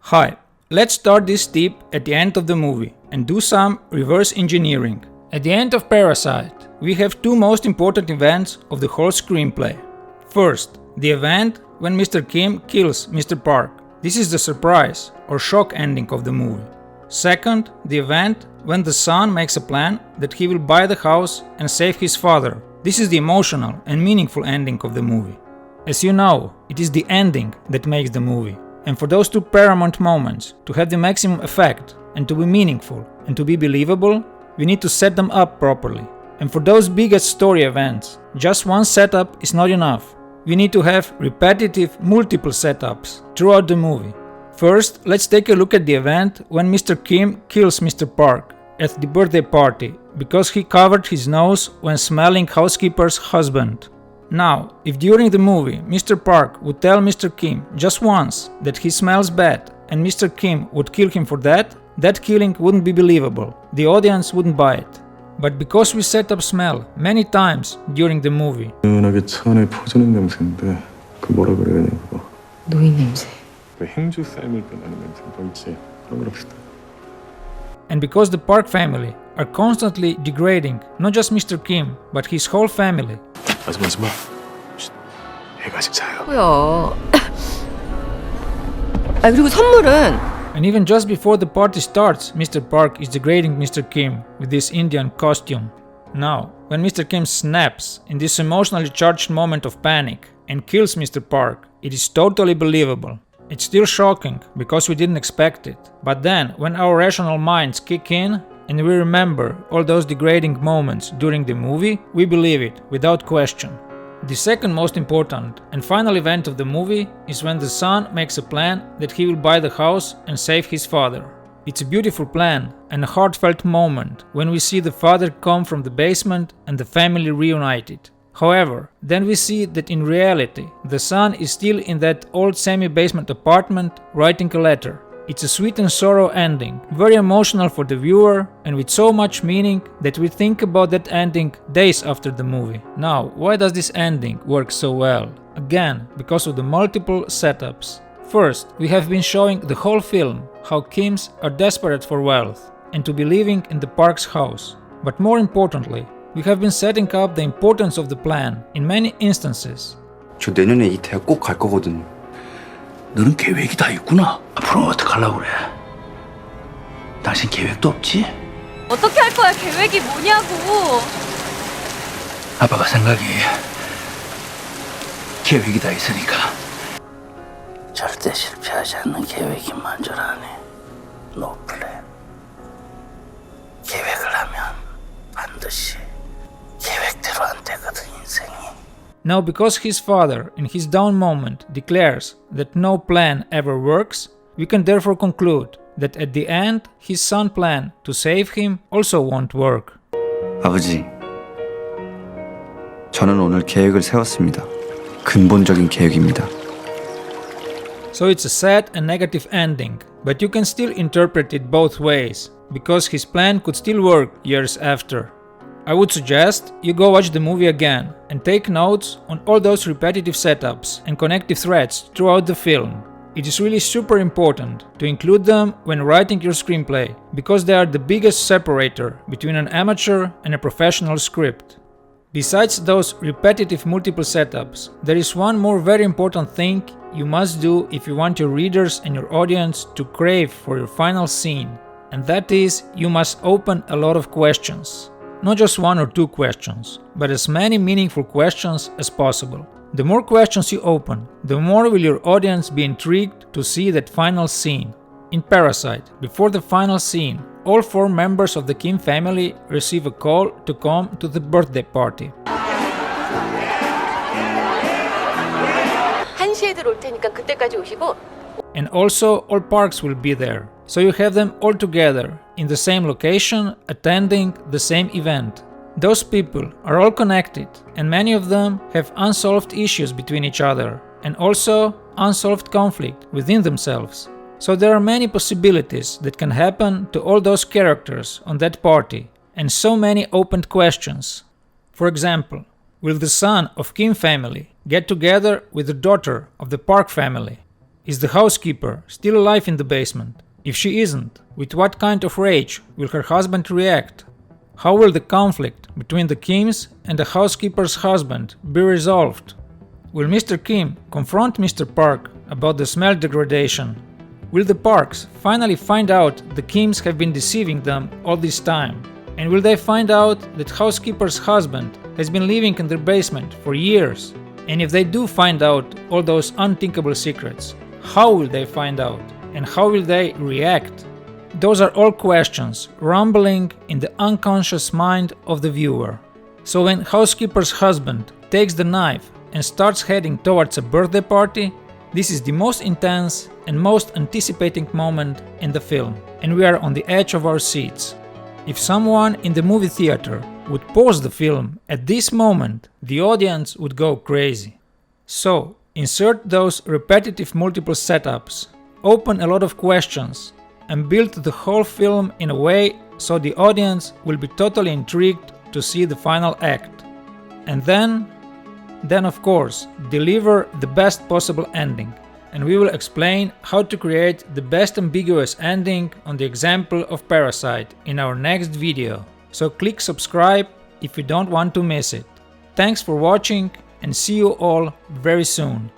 Hi, let's start this tip at the end of the movie and do some reverse engineering. At the end of Parasite, we have two most important events of the whole screenplay. First, the event when Mr. Kim kills Mr. Park. This is the surprise or shock ending of the movie. Second, the event when the son makes a plan that he will buy the house and save his father. This is the emotional and meaningful ending of the movie. As you know, it is the ending that makes the movie. And for those two paramount moments to have the maximum effect and to be meaningful and to be believable, we need to set them up properly. And for those biggest story events, just one setup is not enough. We need to have repetitive, multiple setups throughout the movie. First, let's take a look at the event when Mr. Kim kills Mr. Park at the birthday party because he covered his nose when smelling housekeeper's husband. Now, if during the movie Mr. Park would tell Mr. Kim just once that he smells bad and Mr. Kim would kill him for that, that killing wouldn't be believable. The audience wouldn't buy it. But because we set up smell many times during the movie, 은은하게 차 안에 퍼지는 냄새인데 그 뭐라 그래야 되냐 그거. 노인 냄새. 그 행주 쌤을 빼내는 냄새 뭐 있지? 그럼 그럽시다. and because the Park family are constantly degrading not just Mr. Kim but his whole family. 말씀하지 마. 애가 아직 자요. 뭐야? 그리고 선물은 And even just before the party starts, Mr. Park is degrading Mr. Kim with this Indian costume. Now, when Mr. Kim snaps in this emotionally charged moment of panic and kills Mr. Park, it is totally believable. It's still shocking because we didn't expect it. But then, when our rational minds kick in and we remember all those degrading moments during the movie, we believe it without question. The second most important and final event of the movie is when the son makes a plan that he will buy the house and save his father. It's a beautiful plan and a heartfelt moment when we see the father come from the basement and the family reunited. However, then we see that in reality, the son is still in that old semi-basement apartment writing a letter. It's a sweet and sorrow ending, very emotional for the viewer and with so much meaning that we think about that ending days after the movie. Now, why does this ending work so well? Again, because of the multiple setups. First, we have been showing the whole film how Kims are desperate for wealth and to be living in the Park's house. But more importantly, we have been setting up the importance of the plan in many instances. 저 내년에 이 대학 꼭 갈 거거든. 너는 계획이 다 있구나. 앞으로 어떻게 하려고 그래? 당신 계획도 없지? 어떻게 할 거야? 계획이 뭐냐고. 아빠가 생각이 계획이 다 있으니까. 절대 실패하지 않는 계획이 먼저라네. 노 플랜. 계획을 하면 반드시 계획대로 안 되거든 인생이. Now, because his father, in his down moment, declares that no plan ever works, we can therefore conclude that at the end, his son's plan to save him also won't work. 아버지, 저는 오늘 계획을 세웠습니다. 근본적인 계획입니다. So it's a sad and negative ending, but you can still interpret it both ways, because his plan could still work years after. I would suggest you go watch the movie again and take notes on all those repetitive setups and connective threads throughout the film. It is really super important to include them when writing your screenplay because they are the biggest separator between an amateur and a professional script. Besides those repetitive multiple setups, there is one more very important thing you must do if you want your readers and your audience to crave for your final scene, and that is you must open a lot of questions. Not just one or two questions, but as many meaningful questions as possible. The more questions you open, the more will your audience be intrigued to see that final scene. In Parasite, before the final scene, all 4 members of the Kim family receive a call to come to the birthday party. 1시에 들어올 테니까 그때까지 오시고. And also all Parks will be there. So you have them all together, in the same location, attending the same event. Those people are all connected, and many of them have unsolved issues between each other, and also unsolved conflict within themselves. So there are many possibilities that can happen to all those characters on that party, and so many open questions. For example, will the son of Kim family get together with the daughter of the Park family? Is the housekeeper still alive in the basement? If she isn't, with what kind of rage will her husband react? How will the conflict between the Kims and the housekeeper's husband be resolved? Will Mr. Kim confront Mr. Park about the smell degradation? Will the Parks finally find out the Kims have been deceiving them all this time? And will they find out that housekeeper's husband has been living in their basement for years? And if they do find out all those unthinkable secrets, how will they find out? And how will they react? Those are all questions rumbling in the unconscious mind of the viewer. So when housekeeper's husband takes the knife and starts heading towards a birthday party, this is the most intense and most anticipating moment in the film, and we are on the edge of our seats. If someone in the movie theater would pause the film at this moment, the audience would go crazy. So, insert those repetitive multiple setups, open a lot of questions, and build the whole film in a way so the audience will be totally intrigued to see the final act. And then of course, deliver the best possible ending. And we will explain how to create the best ambiguous ending on the example of Parasite in our next video. So click subscribe if you don't want to miss it. Thanks for watching and see you all very soon.